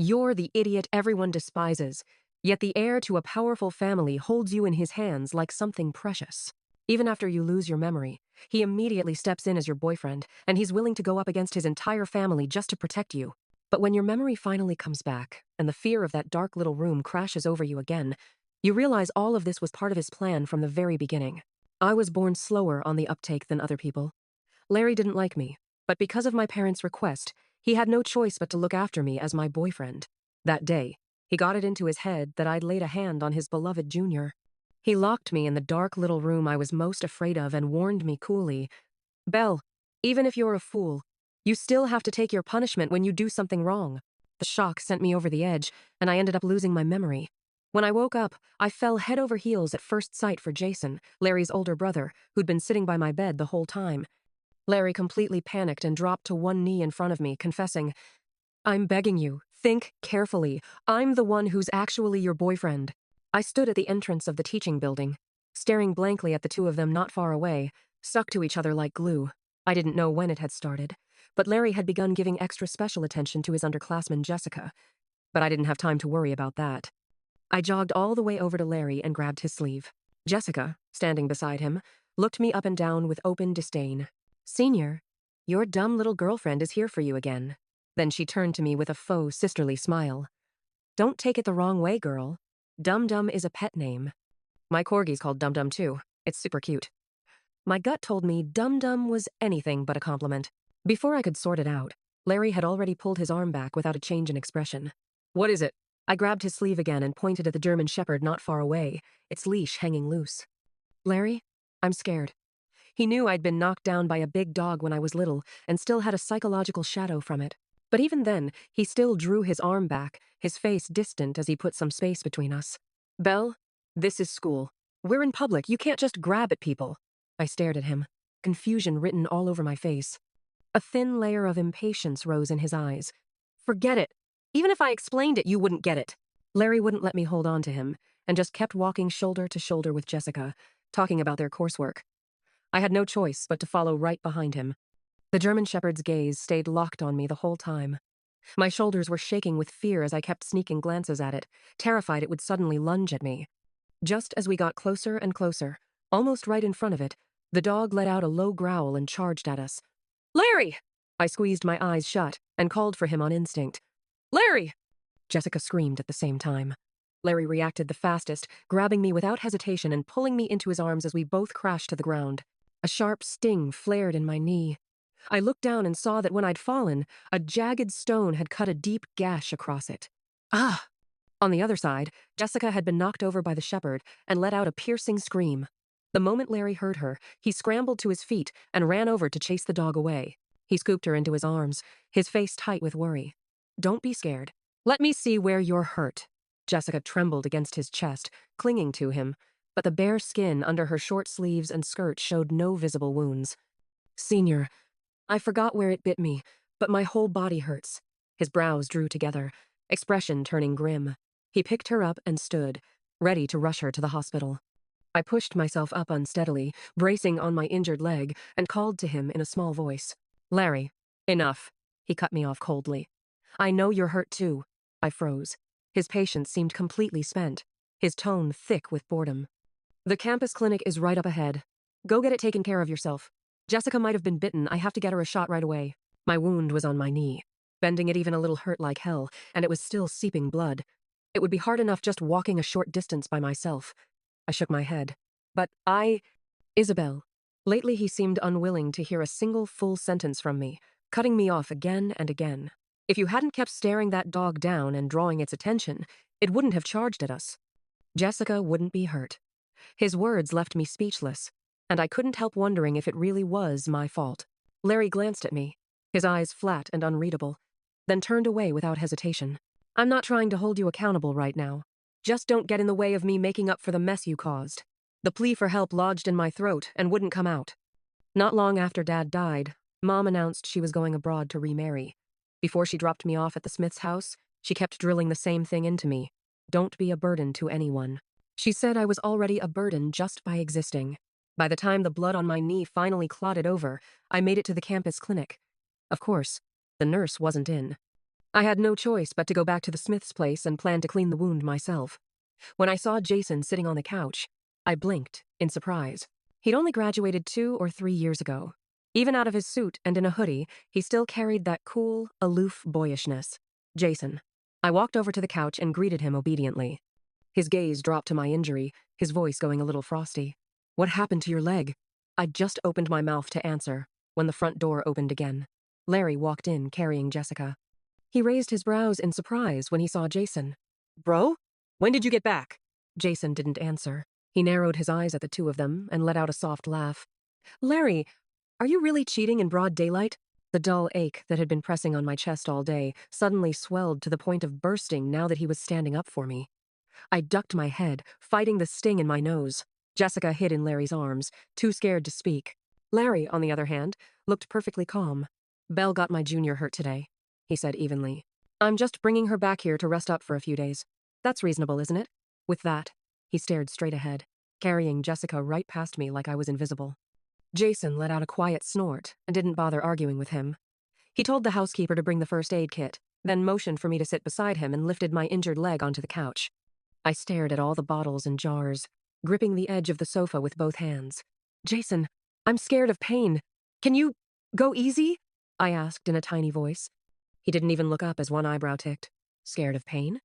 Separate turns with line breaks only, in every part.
You're the idiot everyone despises, yet the heir to a powerful family holds you in his hands like something precious. Even after you lose your memory, he immediately steps in as your boyfriend, and he's willing to go up against his entire family just to protect you. But when your memory finally comes back, and the fear of that dark little room crashes over you again, you realize all of this was part of his plan from the very beginning. I was born slower on the uptake than other people. Larry didn't like me, but because of my parents' request, he had no choice but to look after me as my boyfriend. That day, he got it into his head that I'd laid a hand on his beloved junior. He locked me in the dark little room I was most afraid of and warned me coolly, "Belle, even if you're a fool, you still have to take your punishment when you do something wrong." The shock sent me over the edge, and I ended up losing my memory. When I woke up, I fell head over heels at first sight for Jason, Larry's older brother, who'd been sitting by my bed the whole time. Larry completely panicked and dropped to one knee in front of me, confessing, "I'm begging you, think carefully. I'm the one who's actually your boyfriend." I stood at the entrance of the teaching building, staring blankly at the two of them not far away, stuck to each other like glue. I didn't know when it had started, but Larry had begun giving extra special attention to his underclassman Jessica. But I didn't have time to worry about that. I jogged all the way over to Larry and grabbed his sleeve. Jessica, standing beside him, looked me up and down with open disdain. "Senior, your dumb little girlfriend is here for you again." Then she turned to me with a faux sisterly smile. "Don't take it the wrong way, girl. Dum-Dum is a pet name. My corgi's called Dum-Dum too. It's super cute." My gut told me Dum-Dum was anything but a compliment. Before I could sort it out, Larry had already pulled his arm back without a change in expression. "What is it?" I grabbed his sleeve again and pointed at the German Shepherd not far away, its leash hanging loose. "Larry, I'm scared." He knew I'd been knocked down by a big dog when I was little and still had a psychological shadow from it. But even then, he still drew his arm back, his face distant as he put some space between us. "Belle, this is school. We're in public. You can't just grab at people." I stared at him, confusion written all over my face. A thin layer of impatience rose in his eyes. "Forget it. Even if I explained it, you wouldn't get it." Larry wouldn't let me hold on to him and just kept walking shoulder to shoulder with Jessica, talking about their coursework. I had no choice but to follow right behind him. The German Shepherd's gaze stayed locked on me the whole time. My shoulders were shaking with fear as I kept sneaking glances at it, terrified it would suddenly lunge at me. Just as we got closer and closer, almost right in front of it, the dog let out a low growl and charged at us. "Larry!" I squeezed my eyes shut and called for him on instinct. "Larry!" Jessica screamed at the same time. Larry reacted the fastest, grabbing me without hesitation and pulling me into his arms as we both crashed to the ground. A sharp sting flared in my knee. I looked down and saw that when I'd fallen, a jagged stone had cut a deep gash across it. Ah! On the other side, Jessica had been knocked over by the shepherd and let out a piercing scream. The moment Larry heard her, he scrambled to his feet and ran over to chase the dog away. He scooped her into his arms, his face tight with worry. "Don't be scared. Let me see where you're hurt." Jessica trembled against his chest, clinging to him, but the bare skin under her short sleeves and skirt showed no visible wounds. "Senior, I forgot where it bit me, but my whole body hurts." His brows drew together, expression turning grim. He picked her up and stood, ready to rush her to the hospital. I pushed myself up unsteadily, bracing on my injured leg, and called to him in a small voice. "Larry, enough." He cut me off coldly. "I know you're hurt too." I froze. His patience seemed completely spent, his tone thick with boredom. "The campus clinic is right up ahead. Go get it taken care of yourself. Jessica might have been bitten. I have to get her a shot right away." My wound was on my knee. Bending it even a little hurt like hell, and it was still seeping blood. It would be hard enough just walking a short distance by myself. I shook my head. "But Isabel." Lately he seemed unwilling to hear a single full sentence from me, cutting me off again and again. If you hadn't kept staring that dog down and drawing its attention, it wouldn't have charged at us. Jessica wouldn't be hurt. His words left me speechless, and I couldn't help wondering if it really was my fault. Larry glanced at me, his eyes flat and unreadable, then turned away without hesitation. "I'm not trying to hold you accountable right now. Just don't get in the way of me making up for the mess you caused." The plea for help lodged in my throat and wouldn't come out. Not long after Dad died, Mom announced she was going abroad to remarry. Before she dropped me off at the Smith's house, she kept drilling the same thing into me. Don't be a burden to anyone. She said I was already a burden just by existing. By the time the blood on my knee finally clotted over, I made it to the campus clinic. Of course, the nurse wasn't in. I had no choice but to go back to the Smith's place and plan to clean the wound myself. When I saw Jason sitting on the couch, I blinked in surprise. He'd only graduated 2 or 3 years ago. Even out of his suit and in a hoodie, he still carried that cool, aloof boyishness. Jason. I walked over to the couch and greeted him obediently. His gaze dropped to my injury, his voice going a little frosty. What happened to your leg? I'd just opened my mouth to answer when the front door opened again. Larry walked in carrying Jessica. He raised his brows in surprise when he saw Jason. Bro? When did you get back? Jason didn't answer. He narrowed his eyes at the two of them and let out a soft laugh. Larry, are you really cheating in broad daylight? The dull ache that had been pressing on my chest all day suddenly swelled to the point of bursting now that he was standing up for me. I ducked my head, fighting the sting in my nose. Jessica hid in Larry's arms, too scared to speak. Larry, on the other hand, looked perfectly calm. Belle got my junior hurt today, he said evenly. I'm just bringing her back here to rest up for a few days. That's reasonable, isn't it? With that, he stared straight ahead, carrying Jessica right past me like I was invisible. Jason let out a quiet snort and didn't bother arguing with him. He told the housekeeper to bring the first aid kit, then motioned for me to sit beside him and lifted my injured leg onto the couch. I stared at all the bottles and jars, gripping the edge of the sofa with both hands. Jason, I'm scared of pain. Can you go easy? I asked in a tiny voice. He didn't even look up as one eyebrow ticked. Scared of pain?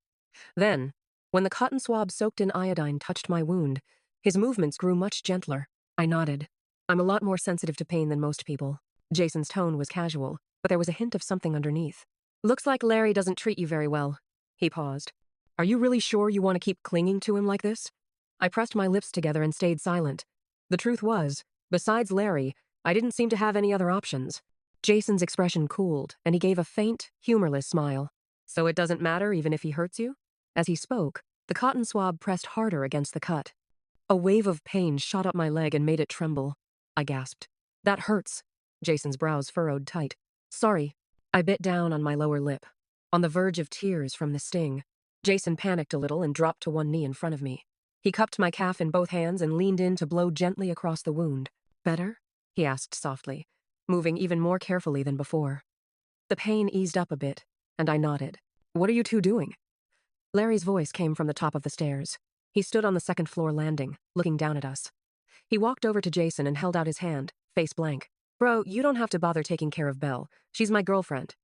Then, when the cotton swab soaked in iodine touched my wound, his movements grew much gentler. I nodded. I'm a lot more sensitive to pain than most people. Jason's tone was casual, but there was a hint of something underneath. Looks like Larry doesn't treat you very well. He paused. Are you really sure you want to keep clinging to him like this? I pressed my lips together and stayed silent. The truth was, besides Larry, I didn't seem to have any other options. Jason's expression cooled, and he gave a faint, humorless smile. So it doesn't matter even if he hurts you? As he spoke, the cotton swab pressed harder against the cut. A wave of pain shot up my leg and made it tremble. I gasped. That hurts. Jason's brows furrowed tight. Sorry. I bit down on my lower lip, on the verge of tears from the sting. Jason panicked a little and dropped to one knee in front of me. He cupped my calf in both hands and leaned in to blow gently across the wound. Better? He asked softly, moving even more carefully than before. The pain eased up a bit, and I nodded. What are you two doing? Larry's voice came from the top of the stairs. He stood on the second-floor landing, looking down at us. He walked over to Jason and held out his hand, face blank. Bro, you don't have to bother taking care of Belle. She's my girlfriend.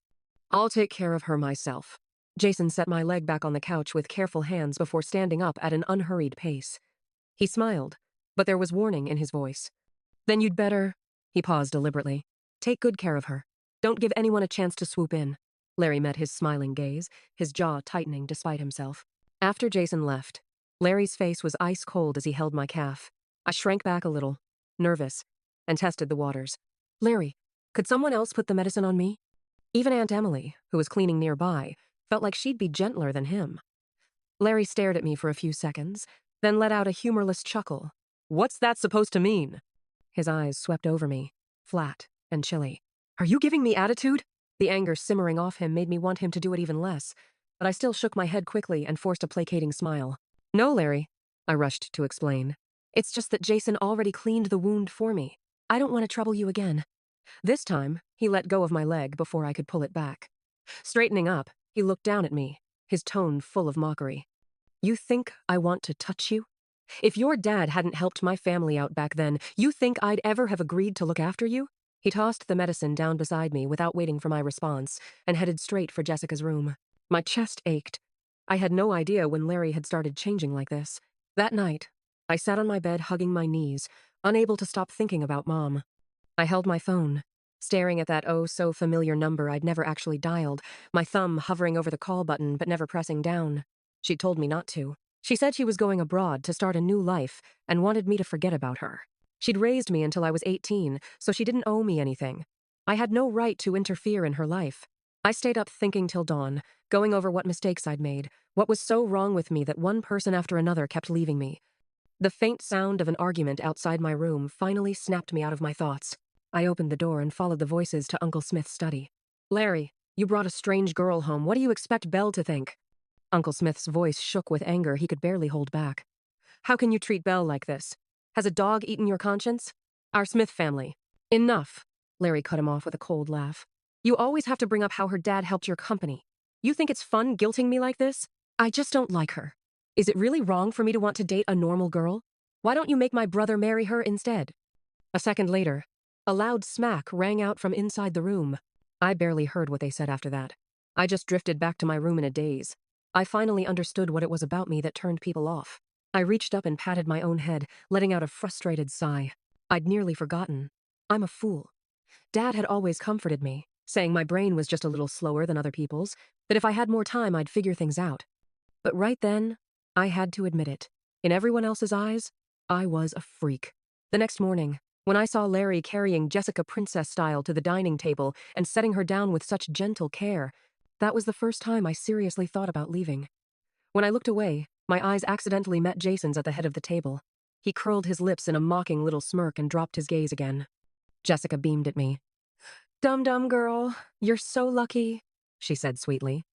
I'll take care of her myself. Jason set my leg back on the couch with careful hands before standing up at an unhurried pace. He smiled, but there was warning in his voice. Then you'd better, he paused deliberately, take good care of her. Don't give anyone a chance to swoop in. Larry met his smiling gaze, his jaw tightening despite himself. After Jason left, Larry's face was ice cold as he held my calf. I shrank back a little, nervous, and tested the waters. Larry, could someone else put the medicine on me? Even Aunt Emily, who was cleaning nearby, felt like she'd be gentler than him. Larry stared at me for a few seconds, then let out a humorless chuckle. What's that supposed to mean? His eyes swept over me, flat and chilly. Are you giving me attitude? The anger simmering off him made me want him to do it even less, but I still shook my head quickly and forced a placating smile. No, Larry, I rushed to explain. It's just that Jason already cleaned the wound for me. I don't want to trouble you again. This time, he let go of my leg before I could pull it back. Straightening up, he looked down at me, his tone full of mockery. You think I want to touch you? If your dad hadn't helped my family out back then, you think I'd ever have agreed to look after you? He tossed the medicine down beside me without waiting for my response and headed straight for Jessica's room. My chest ached. I had no idea when Larry had started changing like this. That night, I sat on my bed hugging my knees, unable to stop thinking about Mom. I held my phone, staring at that oh-so-familiar number I'd never actually dialed, my thumb hovering over the call button but never pressing down. She'd told me not to. She said she was going abroad to start a new life and wanted me to forget about her. She'd raised me until I was 18, so she didn't owe me anything. I had no right to interfere in her life. I stayed up thinking till dawn, going over what mistakes I'd made, what was so wrong with me that one person after another kept leaving me. The faint sound of an argument outside my room finally snapped me out of my thoughts. I opened the door and followed the voices to Uncle Smith's study. Larry, you brought a strange girl home. What do you expect Belle to think? Uncle Smith's voice shook with anger he could barely hold back. How can you treat Belle like this? Has a dog eaten your conscience? Our Smith family. Enough. Larry cut him off with a cold laugh. You always have to bring up how her dad helped your company. You think it's fun guilting me like this? I just don't like her. Is it really wrong for me to want to date a normal girl? Why don't you make my brother marry her instead? A second later, a loud smack rang out from inside the room. I barely heard what they said after that. I just drifted back to my room in a daze. I finally understood what it was about me that turned people off. I reached up and patted my own head, letting out a frustrated sigh. I'd nearly forgotten. I'm a fool. Dad had always comforted me, saying my brain was just a little slower than other people's, that if I had more time I'd figure things out. But right then, I had to admit it. In everyone else's eyes, I was a freak. The next morning, when I saw Larry carrying Jessica princess style to the dining table and setting her down with such gentle care, that was the first time I seriously thought about leaving. When I looked away, my eyes accidentally met Jason's at the head of the table. He curled his lips in a mocking little smirk and dropped his gaze again. Jessica beamed at me. "Dum-dum girl, you're so lucky," she said sweetly.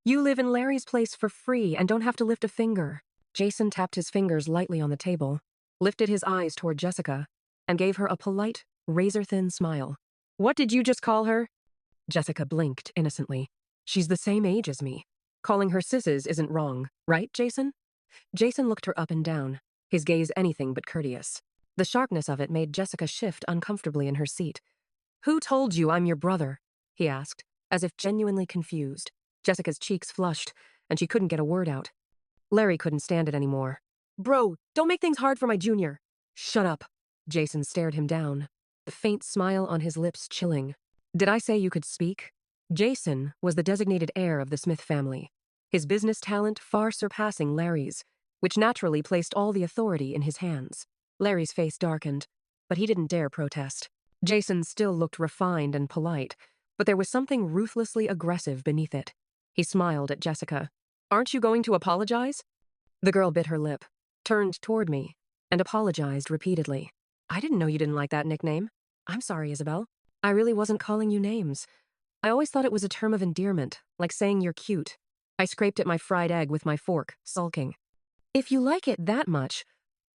"You live in Larry's place for free and don't have to lift a finger." Jason tapped his fingers lightly on the table, lifted his eyes toward Jessica, and gave her a polite, razor-thin smile. "What did you just call her?" Jessica blinked innocently. "She's the same age as me. Calling her sisses isn't wrong, right, Jason?" Jason looked her up and down, his gaze anything but courteous. The sharpness of it made Jessica shift uncomfortably in her seat. "Who told you I'm your brother?" he asked, as if genuinely confused. Jessica's cheeks flushed, and she couldn't get a word out. Larry couldn't stand it anymore. "Bro, don't make things hard for my junior." "Shut up." Jason stared him down, the faint smile on his lips chilling. "Did I say you could speak?" Jason was the designated heir of the Smith family, his business talent far surpassing Larry's, which naturally placed all the authority in his hands. Larry's face darkened, but he didn't dare protest. Jason still looked refined and polite, but there was something ruthlessly aggressive beneath it. He smiled at Jessica. "Aren't you going to apologize?" The girl bit her lip, turned toward me, and apologized repeatedly. "I didn't know you didn't like that nickname. I'm sorry, Isabel. I really wasn't calling you names. I always thought it was a term of endearment, like saying you're cute." I scraped at my fried egg with my fork, sulking. "If you like it that much,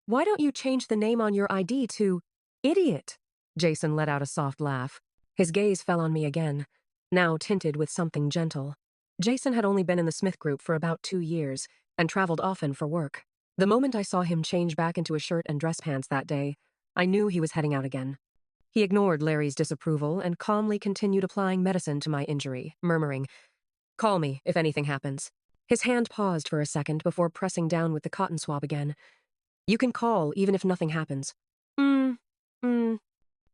why don't you change the name on your ID to Idiot?" Jason let out a soft laugh. His gaze fell on me again, now tinted with something gentle. Jason had only been in the Smith group for about 2 years and traveled often for work. The moment I saw him change back into a shirt and dress pants that day, I knew he was heading out again. He ignored Larry's disapproval and calmly continued applying medicine to my injury, murmuring, "Call me if anything happens." His hand paused for a second before pressing down with the cotton swab again. "You can call even if nothing happens."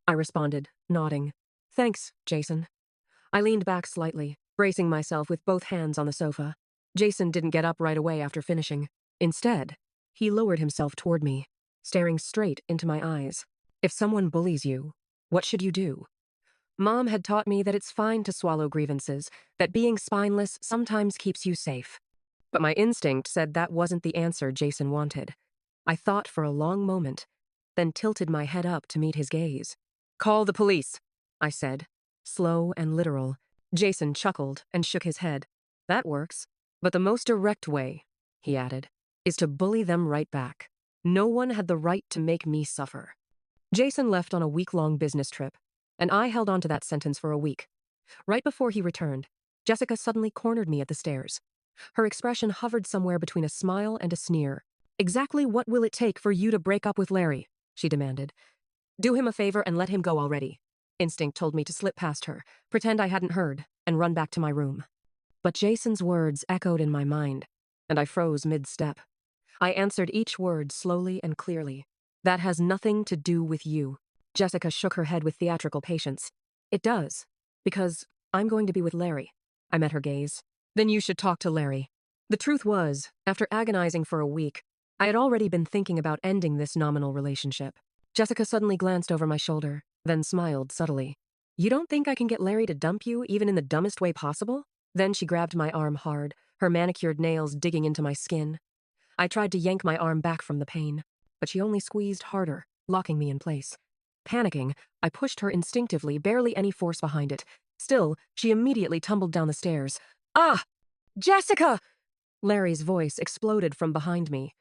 I responded, nodding. "Thanks, Jason." I leaned back slightly, bracing myself with both hands on the sofa. Jason didn't get up right away after finishing. Instead, he lowered himself toward me, staring straight into my eyes. "If someone bullies you, what should you do?" Mom had taught me that it's fine to swallow grievances, that being spineless sometimes keeps you safe. But my instinct said that wasn't the answer Jason wanted. I thought for a long moment, then tilted my head up to meet his gaze. "Call the police," I said, slow and literal. Jason chuckled and shook his head. "That works. But the most direct way," he added, "is to bully them right back. No one had the right to make me suffer." Jason left on a week-long business trip, and I held on to that sentence for a week. Right before he returned, Jessica suddenly cornered me at the stairs. Her expression hovered somewhere between a smile and a sneer. "Exactly what will it take for you to break up with Larry?" she demanded. "Do him a favor and let him go already." Instinct told me to slip past her, pretend I hadn't heard, and run back to my room. But Jason's words echoed in my mind, and I froze mid-step. I answered each word slowly and clearly. "That has nothing to do with you." Jessica shook her head with theatrical patience. "It does, because I'm going to be with Larry." I met her gaze. "Then you should talk to Larry." The truth was, after agonizing for a week, I had already been thinking about ending this nominal relationship. Jessica suddenly glanced over my shoulder, then smiled subtly. "You don't think I can get Larry to dump you even in the dumbest way possible?" Then she grabbed my arm hard, her manicured nails digging into my skin. I tried to yank my arm back from the pain, but she only squeezed harder, locking me in place. Panicking, I pushed her instinctively, barely any force behind it. Still, she immediately tumbled down the stairs. "Ah! Jessica!" Larry's voice exploded from behind me.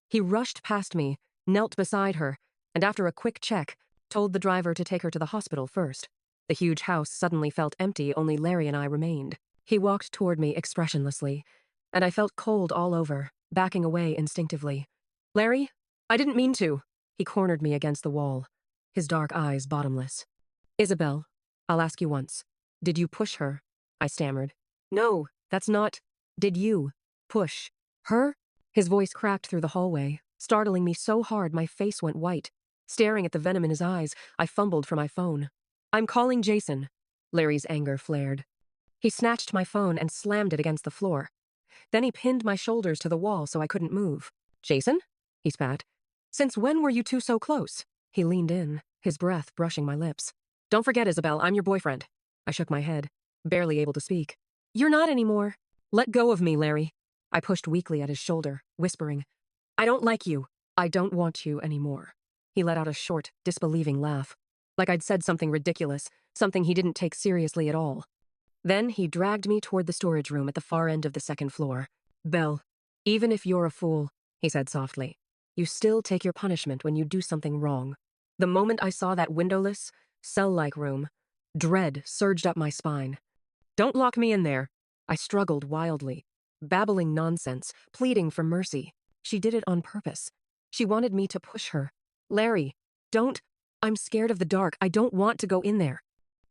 He rushed past me, knelt beside her, and after a quick check, told the driver to take her to the hospital first. The huge house suddenly felt empty, only Larry and I remained. He walked toward me expressionlessly, and I felt cold all over, backing away instinctively. Larry? I didn't mean to. He cornered me against the wall, his dark eyes bottomless. Isabel, I'll ask you once. Did you push her? I stammered. No, that's not. Did you push her? His voice cracked through the hallway, startling me so hard my face went white. Staring at the venom in his eyes, I fumbled for my phone. I'm calling Jason. Larry's anger flared. He snatched my phone and slammed it against the floor. Then he pinned my shoulders to the wall so I couldn't move. Jason? He spat. Since when were you two so close? He leaned in, his breath brushing my lips. Don't forget, Isabel, I'm your boyfriend. I shook my head, barely able to speak. You're not anymore. Let go of me, Larry. I pushed weakly at his shoulder, whispering, I don't like you. I don't want you anymore. He let out a short, disbelieving laugh, like I'd said something ridiculous, something he didn't take seriously at all. Then he dragged me toward the storage room at the far end of the second floor. Belle, even if you're a fool, he said softly, you still take your punishment when you do something wrong. The moment I saw that windowless, cell-like room, dread surged up my spine. Don't lock me in there. I struggled wildly, babbling nonsense, pleading for mercy. She did it on purpose. She wanted me to push her. Larry, don't. I'm scared of the dark. I don't want to go in there.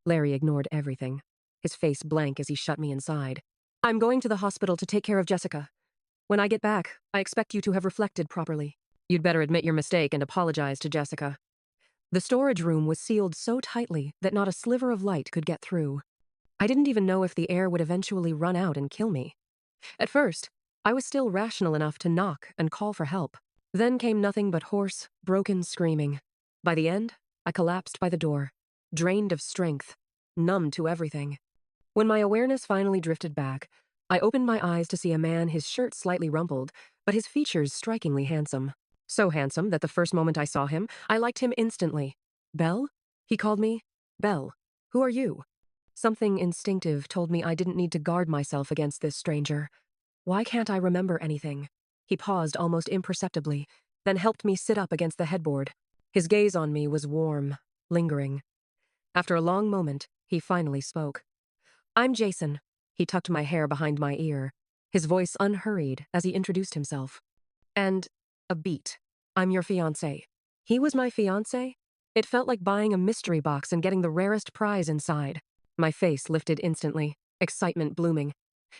Larry ignored everything, his face blank as he shut me inside. I'm going to the hospital to take care of Jessica. When I get back, I expect you to have reflected properly. You'd better admit your mistake and apologize to Jessica. The storage room was sealed so tightly that not a sliver of light could get through. I didn't even know if the air would eventually run out and kill me. At first, I was still rational enough to knock and call for help. Then came nothing but hoarse, broken screaming. By the end, I collapsed by the door, drained of strength, numb to everything. When my awareness finally drifted back, I opened my eyes to see a man, his shirt slightly rumpled, but his features strikingly handsome. So handsome that the first moment I saw him, I liked him instantly. Belle? He called me. Belle. Who are you? Something instinctive told me I didn't need to guard myself against this stranger. Why can't I remember anything? He paused almost imperceptibly, then helped me sit up against the headboard. His gaze on me was warm, lingering. After a long moment, he finally spoke. I'm Jason. He tucked my hair behind my ear, his voice unhurried as he introduced himself. And a beat. I'm your fiancé. He was my fiancé? It felt like buying a mystery box and getting the rarest prize inside. My face lifted instantly, excitement blooming.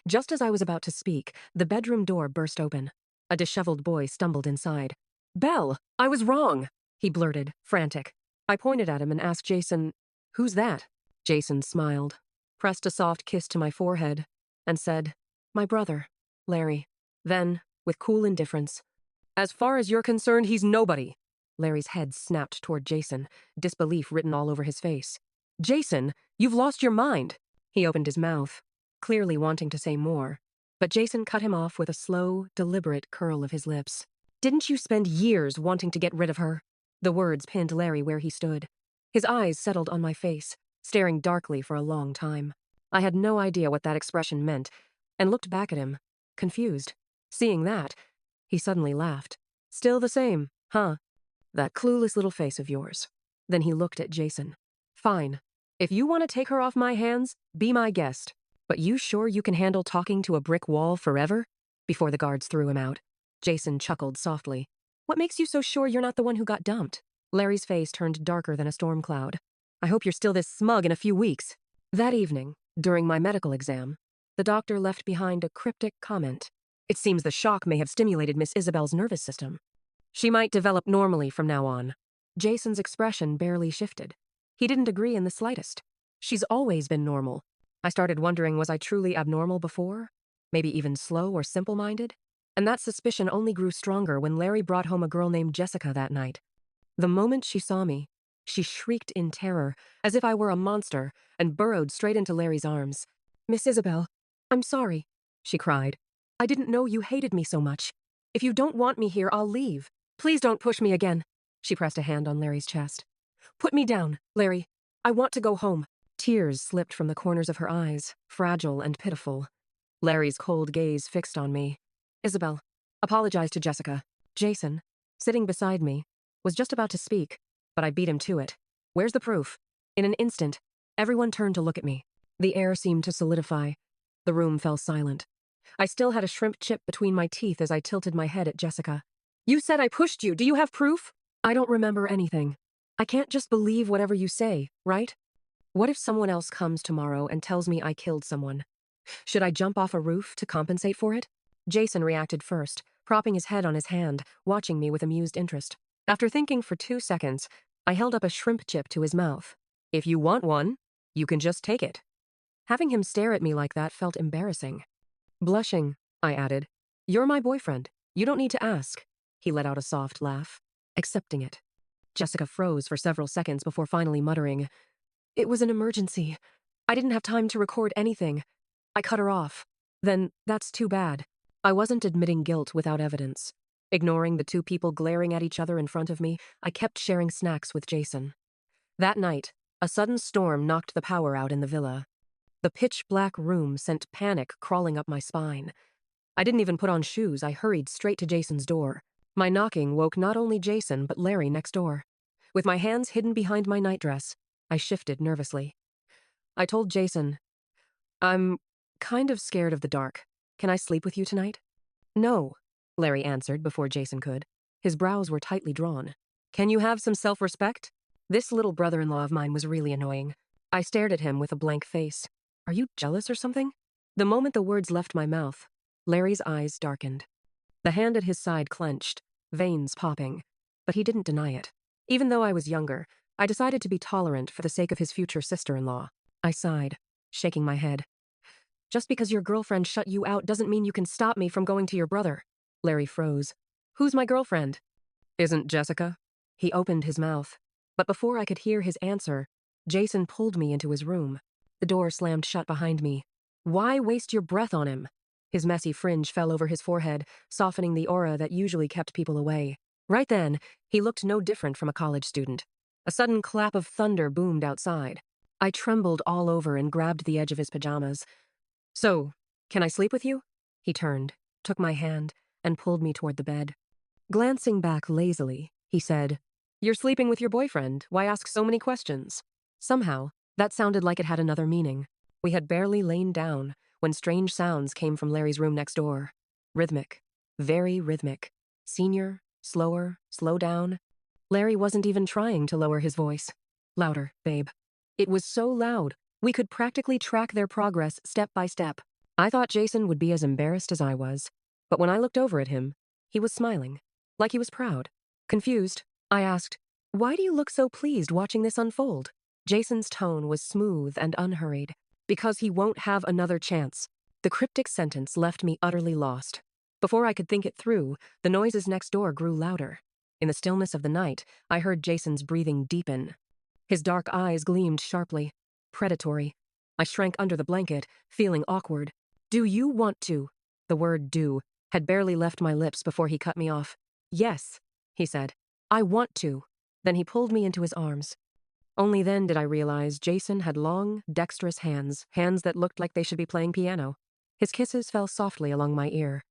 Just as I was about to speak, the bedroom door burst open. A disheveled boy stumbled inside. Belle, I was wrong, he blurted, frantic. I pointed at him and asked Jason, who's that? Jason smiled, pressed a soft kiss to my forehead, and said, my brother, Larry. Then, with cool indifference, as far as you're concerned, he's nobody. Larry's head snapped toward Jason, disbelief written all over his face. Jason, you've lost your mind. He opened his mouth, clearly wanting to say more, but Jason cut him off with a slow, deliberate curl of his lips. Didn't you spend years wanting to get rid of her? The words pinned Larry where he stood. His eyes settled on my face, staring darkly for a long time. I had no idea what that expression meant, and looked back at him, confused. Seeing that, he suddenly laughed. Still the same, huh? That clueless little face of yours. Then he looked at Jason. Fine. If you want to take her off my hands, be my guest. But you sure you can handle talking to a brick wall forever? Before the guards threw him out, Jason chuckled softly. What makes you so sure you're not the one who got dumped? Larry's face turned darker than a storm cloud. I hope you're still this smug in a few weeks. That evening, during my medical exam, the doctor left behind a cryptic comment. It seems the shock may have stimulated Miss Isabel's nervous system. She might develop normally from now on. Jason's expression barely shifted. He didn't agree in the slightest. She's always been normal. I started wondering, was I truly abnormal before? Maybe even slow or simple-minded? And that suspicion only grew stronger when Larry brought home a girl named Jessica that night. The moment she saw me, she shrieked in terror, as if I were a monster, and burrowed straight into Larry's arms. Miss Isabel, I'm sorry, she cried. I didn't know you hated me so much. If you don't want me here, I'll leave. Please don't push me again. She pressed a hand on Larry's chest. Put me down, Larry. I want to go home. Tears slipped from the corners of her eyes, fragile and pitiful. Larry's cold gaze fixed on me. Isabel, apologize to Jessica. Jason, sitting beside me, was just about to speak, but I beat him to it. Where's the proof? In an instant, everyone turned to look at me. The air seemed to solidify. The room fell silent. I still had a shrimp chip between my teeth as I tilted my head at Jessica. You said I pushed you. Do you have proof? I don't remember anything. I can't just believe whatever you say, right? What if someone else comes tomorrow and tells me I killed someone? Should I jump off a roof to compensate for it? Jason reacted first, propping his head on his hand, watching me with amused interest. After thinking for 2 seconds, I held up a shrimp chip to his mouth. If you want one, you can just take it. Having him stare at me like that felt embarrassing. Blushing, I added, "You're my boyfriend. You don't need to ask." He let out a soft laugh, accepting it. Jessica froze for several seconds before finally muttering, "It was an emergency. I didn't have time to record anything." I cut her off. Then, that's too bad. I wasn't admitting guilt without evidence. Ignoring the two people glaring at each other in front of me, I kept sharing snacks with Jason. That night, a sudden storm knocked the power out in the villa. The pitch-black room sent panic crawling up my spine. I didn't even put on shoes. I hurried straight to Jason's door. My knocking woke not only Jason but Larry next door. With my hands hidden behind my nightdress, I shifted nervously. I told Jason, "I'm kind of scared of the dark. Can I sleep with you tonight?" "No," Larry answered before Jason could. His brows were tightly drawn. "Can you have some self-respect?" This little brother-in-law of mine was really annoying. I stared at him with a blank face. "Are you jealous or something?" The moment the words left my mouth, Larry's eyes darkened. The hand at his side clenched, veins popping, but he didn't deny it. Even though I was younger, I decided to be tolerant for the sake of his future sister-in-law. I sighed, shaking my head. "Just because your girlfriend shut you out doesn't mean you can stop me from going to your brother." Larry froze. "Who's my girlfriend?" "Isn't Jessica?" He opened his mouth, but before I could hear his answer, Jason pulled me into his room. The door slammed shut behind me. "Why waste your breath on him?" His messy fringe fell over his forehead, softening the aura that usually kept people away. Right then, he looked no different from a college student. A sudden clap of thunder boomed outside. I trembled all over and grabbed the edge of his pajamas. "So, can I sleep with you?" He turned, took my hand, and pulled me toward the bed. Glancing back lazily, he said, "You're sleeping with your boyfriend. Why ask so many questions?" Somehow, that sounded like it had another meaning. We had barely lain down when strange sounds came from Larry's room next door. Rhythmic. Very rhythmic. Senior, slower, slow down. Larry wasn't even trying to lower his voice. "Louder, babe." It was so loud, we could practically track their progress step by step. I thought Jason would be as embarrassed as I was, but when I looked over at him, he was smiling, like he was proud. Confused, I asked, "Why do you look so pleased watching this unfold?" Jason's tone was smooth and unhurried. "Because he won't have another chance." The cryptic sentence left me utterly lost. Before I could think it through, the noises next door grew louder. In the stillness of the night, I heard Jason's breathing deepen. His dark eyes gleamed sharply, predatory. I shrank under the blanket, feeling awkward. "Do you want to?" The word "do" had barely left my lips before he cut me off. "Yes," he said. "I want to." Then he pulled me into his arms. Only then did I realize Jason had long, dexterous hands that looked like they should be playing piano. His kisses fell softly along my ear.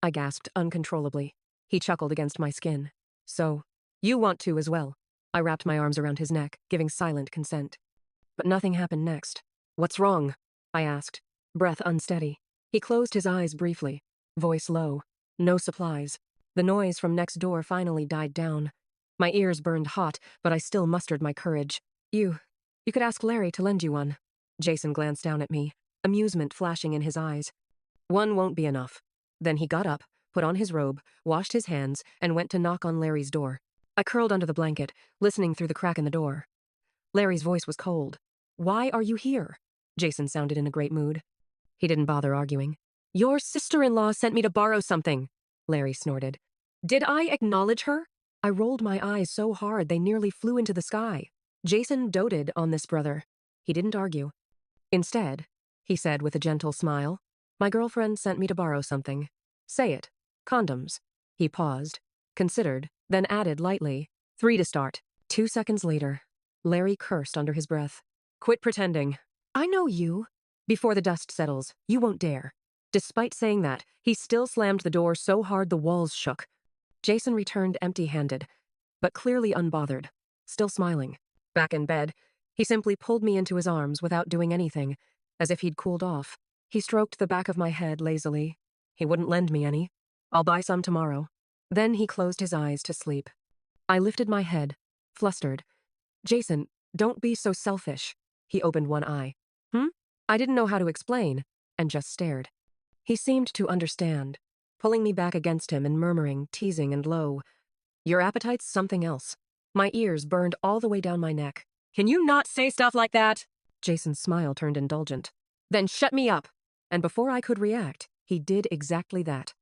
I gasped uncontrollably. He chuckled against my skin. "So, you want to as well." I wrapped my arms around his neck, giving silent consent. But nothing happened next. "What's wrong?" I asked, breath unsteady. He closed his eyes briefly, voice low. "No supplies." The noise from next door finally died down. My ears burned hot, but I still mustered my courage. You could ask Larry to lend you one." Jason glanced down at me, amusement flashing in his eyes. "One won't be enough." Then he got up, put on his robe, washed his hands, and went to knock on Larry's door. I curled under the blanket, listening through the crack in the door. Larry's voice was cold. "Why are you here?" Jason sounded in a great mood. He didn't bother arguing. "Your sister-in-law sent me to borrow something," Larry snorted. "Did I acknowledge her?" I rolled my eyes so hard they nearly flew into the sky. Jason doted on this brother. He didn't argue. "Instead," he said with a gentle smile, "my girlfriend sent me to borrow something. Say it. Condoms." He paused, considered, then added lightly, "3 to start." 2 seconds later, Larry cursed under his breath. "Quit pretending. I know you. Before the dust settles, you won't dare." Despite saying that, he still slammed the door so hard the walls shook. Jason returned empty-handed, but clearly unbothered, still smiling. Back in bed, he simply pulled me into his arms without doing anything, as if he'd cooled off. He stroked the back of my head lazily. He wouldn't lend me any. I'll buy some tomorrow. Then he closed his eyes to sleep. I lifted my head, flustered. Jason, don't be so selfish. He opened one eye. I didn't know how to explain, and just stared. He seemed to understand, pulling me back against him and murmuring, teasing and low, "Your appetite's something else." My ears burned all the way down my neck. "Can you not say stuff like that?" Jason's smile turned indulgent. "Then shut me up." And before I could react, he did exactly that.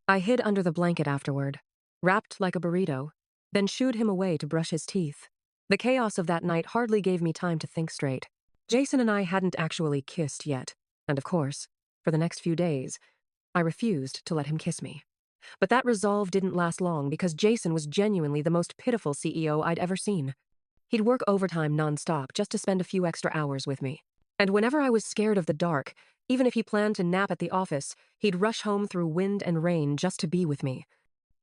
I hid under the blanket afterward, wrapped like a burrito, then shooed him away to brush his teeth. The chaos of that night hardly gave me time to think straight. Jason and I hadn't actually kissed yet, and of course, for the next few days, I refused to let him kiss me. But that resolve didn't last long because Jason was genuinely the most pitiful CEO I'd ever seen. He'd work overtime nonstop just to spend a few extra hours with me. And whenever I was scared of the dark, even if he planned to nap at the office, he'd rush home through wind and rain just to be with me.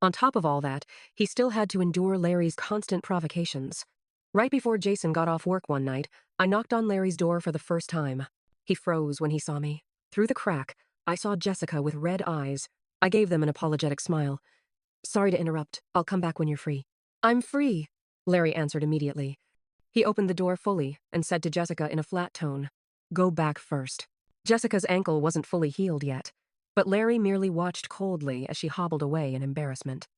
On top of all that, he still had to endure Larry's constant provocations. Right before Jason got off work one night, I knocked on Larry's door for the first time. He froze when he saw me. Through the crack, I saw Jessica with red eyes. I gave them an apologetic smile. "Sorry to interrupt. I'll come back when you're free." "I'm free," Larry answered immediately. He opened the door fully and said to Jessica in a flat tone, "Go back first." Jessica's ankle wasn't fully healed yet, but Larry merely watched coldly as she hobbled away in embarrassment.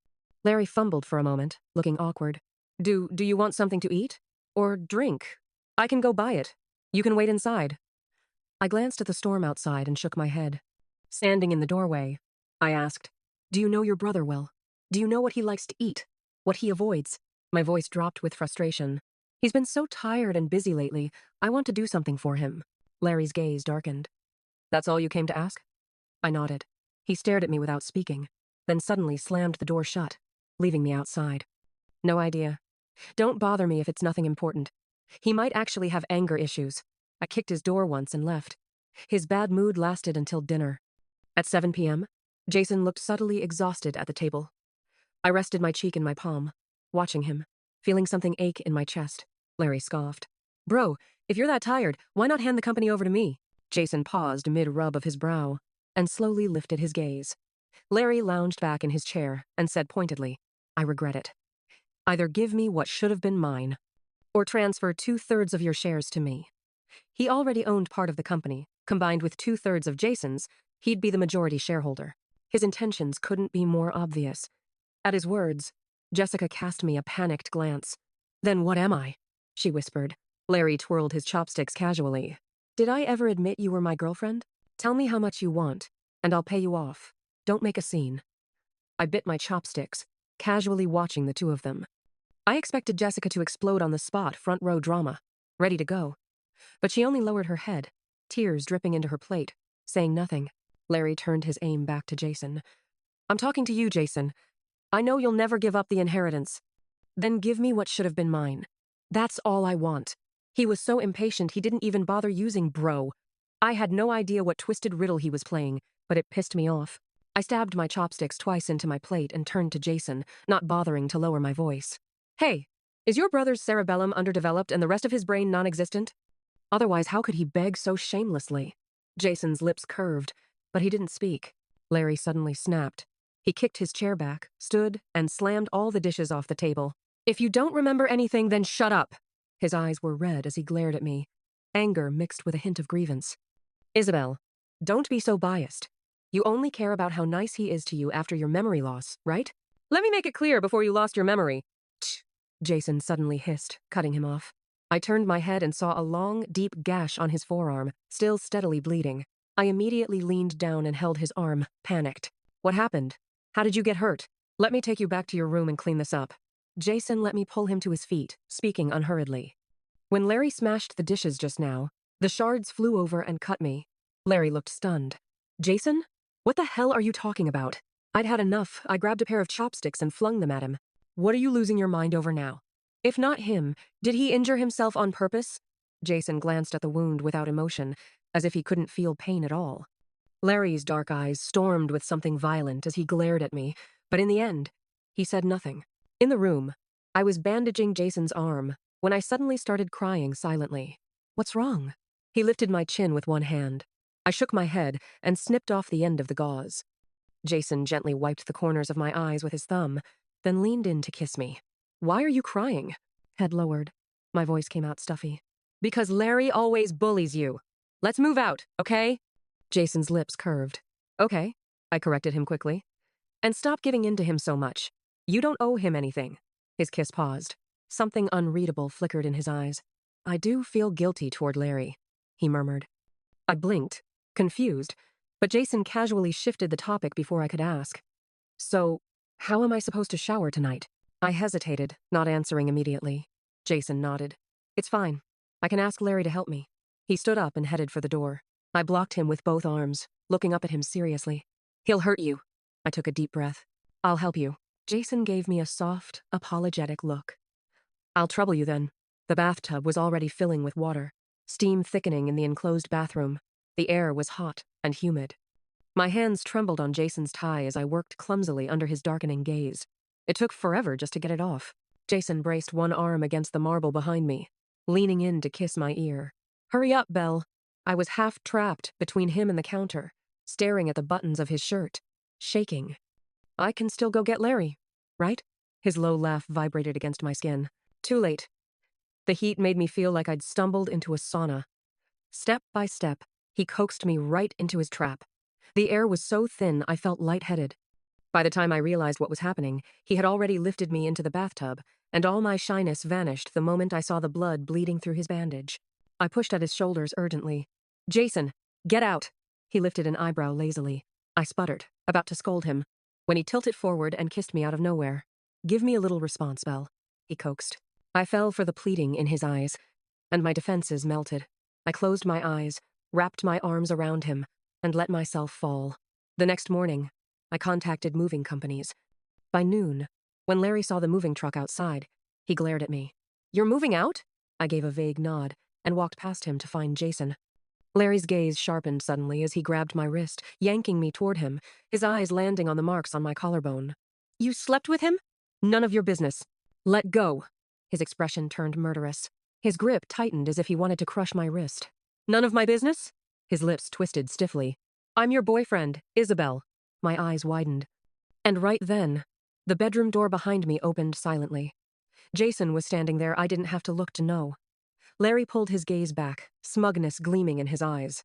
Larry fumbled for a moment, looking awkward. Do you want something to eat? Or drink? I can go buy it. You can wait inside." I glanced at the storm outside and shook my head. Standing in the doorway, I asked, "Do you know your brother well? Do you know what he likes to eat? What he avoids?" My voice dropped with frustration. "He's been so tired and busy lately. I want to do something for him." Larry's gaze darkened. "That's all you came to ask?" I nodded. He stared at me without speaking, then suddenly slammed the door shut, leaving me outside. "No idea. Don't bother me if it's nothing important. He might actually have anger issues. I kicked his door once and left. His bad mood lasted until dinner. At 7 p.m., Jason looked subtly exhausted at the table. I rested my cheek in my palm, watching him, feeling something ache in my chest. Larry scoffed. "Bro, if you're that tired, why not hand the company over to me?" Jason paused mid-rub of his brow and slowly lifted his gaze. Larry lounged back in his chair and said pointedly, "I regret it. Either give me what should have been mine, or transfer 2/3 of your shares to me." He already owned part of the company. Combined with 2/3 of Jason's, he'd be the majority shareholder. His intentions couldn't be more obvious. At his words, Jessica cast me a panicked glance. "Then what am I?" she whispered. Larry twirled his chopsticks casually. "Did I ever admit you were my girlfriend? Tell me how much you want, and I'll pay you off. Don't make a scene." I bit my chopsticks, casually watching the two of them. I expected Jessica to explode on the spot, front row drama, ready to go. But she only lowered her head, tears dripping into her plate, saying nothing. Larry turned his aim back to Jason. "I'm talking to you, Jason. I know you'll never give up the inheritance. Then give me what should have been mine. That's all I want." He was so impatient he didn't even bother using bro. I had no idea what twisted riddle he was playing, but it pissed me off. I stabbed my chopsticks twice into my plate and turned to Jason, not bothering to lower my voice. "Hey, is your brother's cerebellum underdeveloped and the rest of his brain non-existent? Otherwise, how could he beg so shamelessly?" Jason's lips curved, but he didn't speak. Larry suddenly snapped. He kicked his chair back, stood, and slammed all the dishes off the table. "If you don't remember anything, then shut up." His eyes were red as he glared at me, anger mixed with a hint of grievance. "Isabel, don't be so biased. You only care about how nice he is to you after your memory loss, right? Let me make it clear before you lost your memory." "Tch," Jason suddenly hissed, cutting him off. I turned my head and saw a long, deep gash on his forearm, still steadily bleeding. I immediately leaned down and held his arm, panicked. "What happened? How did you get hurt? Let me take you back to your room and clean this up." Jason let me pull him to his feet, speaking unhurriedly. "When Larry smashed the dishes just now, the shards flew over and cut me." Larry looked stunned. "Jason? What the hell are you talking about?" I'd had enough. I grabbed a pair of chopsticks and flung them at him. "What are you losing your mind over now? If not him, did he injure himself on purpose?" Jason glanced at the wound without emotion, as if he couldn't feel pain at all. Larry's dark eyes stormed with something violent as he glared at me, but in the end, he said nothing. In the room, I was bandaging Jason's arm when I suddenly started crying silently. "What's wrong?" He lifted my chin with one hand. I shook my head and snipped off the end of the gauze. Jason gently wiped the corners of my eyes with his thumb, then leaned in to kiss me. Why are you crying? Head lowered. My voice came out stuffy. Because Larry always bullies you. Let's move out, okay? Jason's lips curved. Okay, I corrected him quickly. And stop giving in to him so much. You don't owe him anything. His kiss paused. Something unreadable flickered in his eyes. I do feel guilty toward Larry, he murmured. I blinked, confused, but Jason casually shifted the topic before I could ask. So, how am I supposed to shower tonight? I hesitated, not answering immediately. Jason nodded. It's fine. I can ask Larry to help me. He stood up and headed for the door. I blocked him with both arms, looking up at him seriously. He'll hurt you. I took a deep breath. I'll help you. Jason gave me a soft, apologetic look. I'll trouble you then. The bathtub was already filling with water, steam thickening in the enclosed bathroom. The air was hot and humid. My hands trembled on Jason's tie as I worked clumsily under his darkening gaze. It took forever just to get it off. Jason braced one arm against the marble behind me, leaning in to kiss my ear. Hurry up, Belle. I was half trapped between him and the counter, staring at the buttons of his shirt, shaking. I can still go get Larry, right? His low laugh vibrated against my skin. Too late. The heat made me feel like I'd stumbled into a sauna. Step by step, he coaxed me right into his trap. The air was so thin I felt lightheaded. By the time I realized what was happening, he had already lifted me into the bathtub, and all my shyness vanished the moment I saw the blood bleeding through his bandage. I pushed at his shoulders urgently. Jason, get out! He lifted an eyebrow lazily. I sputtered, about to scold him, when he tilted forward and kissed me out of nowhere. Give me a little response, Belle, he coaxed. I fell for the pleading in his eyes, and my defenses melted. I closed my eyes, wrapped my arms around him, and let myself fall. The next morning, I contacted moving companies. By noon, when Larry saw the moving truck outside, he glared at me. You're moving out? I gave a vague nod and walked past him to find Jason. Larry's gaze sharpened suddenly as he grabbed my wrist, yanking me toward him, his eyes landing on the marks on my collarbone. You slept with him? None of your business. Let go. His expression turned murderous. His grip tightened as if he wanted to crush my wrist. None of my business? His lips twisted stiffly. I'm your boyfriend, Isabel. My eyes widened. And right then, the bedroom door behind me opened silently. Jason was standing there. I didn't have to look to know. Larry pulled his gaze back, smugness gleaming in his eyes.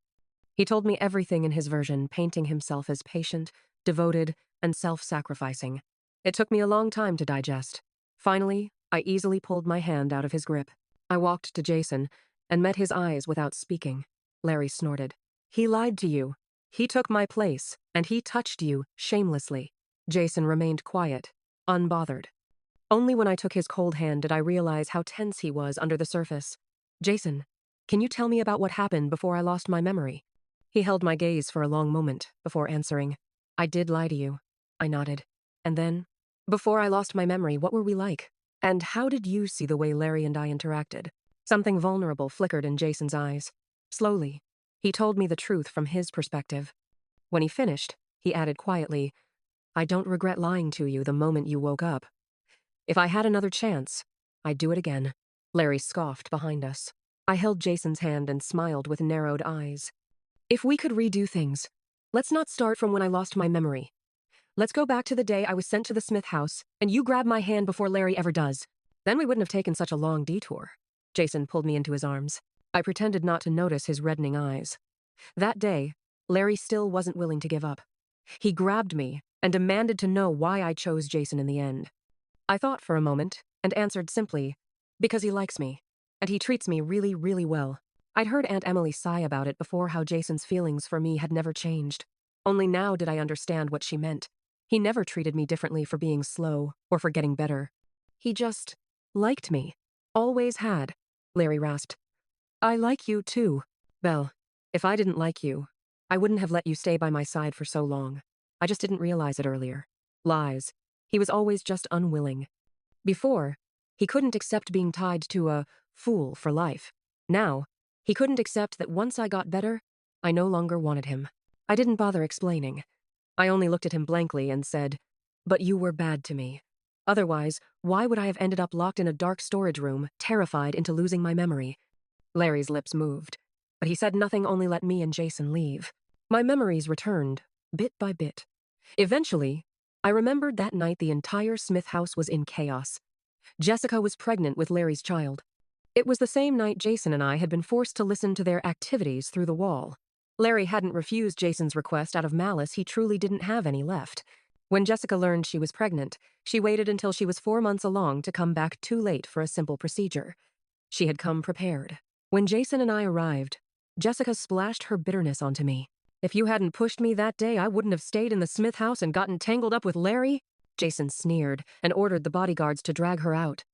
He told me everything in his version, painting himself as patient, devoted, and self-sacrificing. It took me a long time to digest. Finally, I easily pulled my hand out of his grip. I walked to Jason and met his eyes without speaking. Larry snorted. He lied to you. He took my place, and he touched you shamelessly. Jason remained quiet, unbothered. Only when I took his cold hand did I realize how tense he was under the surface. Jason, can you tell me about what happened before I lost my memory? He held my gaze for a long moment before answering. I did lie to you. I nodded. And then, before I lost my memory, what were we like? And how did you see the way Larry and I interacted? Something vulnerable flickered in Jason's eyes. Slowly, he told me the truth from his perspective. When he finished, he added quietly, I don't regret lying to you the moment you woke up. If I had another chance, I'd do it again. Larry scoffed behind us. I held Jason's hand and smiled with narrowed eyes. If we could redo things, let's not start from when I lost my memory. Let's go back to the day I was sent to the Smith house, and you grab my hand before Larry ever does. Then we wouldn't have taken such a long detour. Jason pulled me into his arms. I pretended not to notice his reddening eyes. That day, Larry still wasn't willing to give up. He grabbed me and demanded to know why I chose Jason in the end. I thought for a moment and answered simply, because he likes me, and he treats me really, really well. I'd heard Aunt Emily sigh about it before, how Jason's feelings for me had never changed. Only now did I understand what she meant. He never treated me differently for being slow or for getting better. He just liked me. Always had. Larry rasped. I like you too. Belle, if I didn't like you, I wouldn't have let you stay by my side for so long. I just didn't realize it earlier. Lies. He was always just unwilling. Before, he couldn't accept being tied to a fool for life. Now, he couldn't accept that once I got better, I no longer wanted him. I didn't bother explaining. I only looked at him blankly and said, but you were bad to me. Otherwise, why would I have ended up locked in a dark storage room, terrified into losing my memory? Larry's lips moved. but he said nothing, only let me and Jason leave. My memories returned, bit by bit. Eventually, I remembered that night the entire Smith house was in chaos. Jessica was pregnant with Larry's child. It was the same night Jason and I had been forced to listen to their activities through the wall. Larry hadn't refused Jason's request out of malice. He truly didn't have any left. When Jessica learned she was pregnant, she waited until she was 4 months along to come back too late for a simple procedure. She had come prepared. When Jason and I arrived, Jessica splashed her bitterness onto me. "If you hadn't pushed me that day, I wouldn't have stayed in the Smith house and gotten tangled up with Larry," Jason sneered and ordered the bodyguards to drag her out.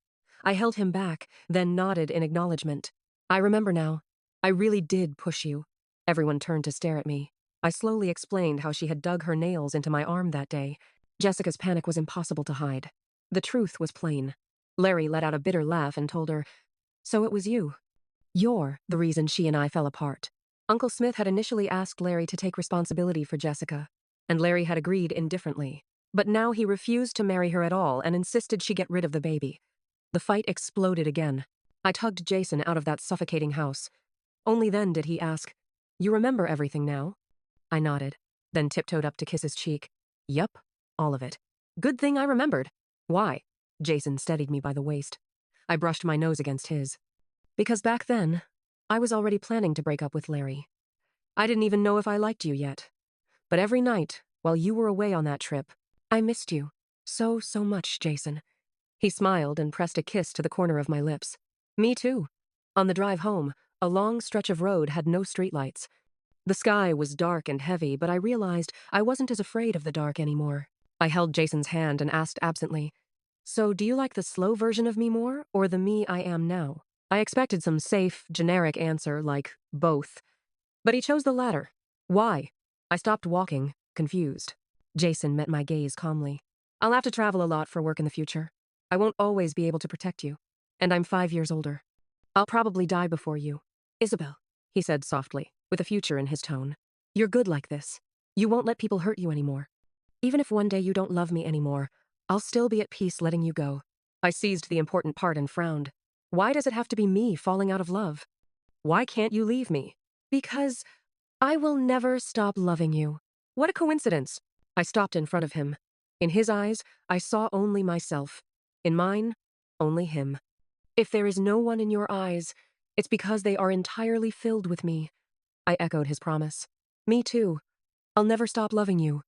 I held him back, then nodded in acknowledgement. "I remember now. I really did push you." Everyone turned to stare at me. I slowly explained how she had dug her nails into my arm that day. Jessica's panic was impossible to hide. The truth was plain. Larry let out a bitter laugh and told her, "So it was you. You're the reason she and I fell apart." Uncle Smith had initially asked Larry to take responsibility for Jessica, and Larry had agreed indifferently. But now he refused to marry her at all and insisted she get rid of the baby. The fight exploded again. I tugged Jason out of that suffocating house. Only then did he ask, "You remember everything now?" I nodded, then tiptoed up to kiss his cheek. "Yup, all of it." "Good thing I remembered." "Why?" Jason steadied me by the waist. I brushed my nose against his. "Because back then, I was already planning to break up with Larry. I didn't even know if I liked you yet. But every night, while you were away on that trip, I missed you. So, so much, Jason." He smiled and pressed a kiss to the corner of my lips. "Me too." On the drive home, a long stretch of road had no streetlights. The sky was dark and heavy, but I realized I wasn't as afraid of the dark anymore. I held Jason's hand and asked absently, "So do you like the slow version of me more, or the me I am now?" I expected some safe, generic answer like both. But he chose the latter. "Why?" I stopped walking, confused. Jason met my gaze calmly. "I'll have to travel a lot for work in the future. I won't always be able to protect you. And I'm 5 years older. I'll probably die before you." "Isabel," he said softly, with a future in his tone. "You're good like this. You won't let people hurt you anymore. Even if one day you don't love me anymore, I'll still be at peace letting you go." I seized the important part and frowned. Why does it have to be me falling out of love? Why can't you leave me? "Because I will never stop loving you." What a coincidence. I stopped in front of him. In his eyes, I saw only myself. In mine, only him. "If there is no one in your eyes, it's because they are entirely filled with me." I echoed his promise. "Me too. I'll never stop loving you."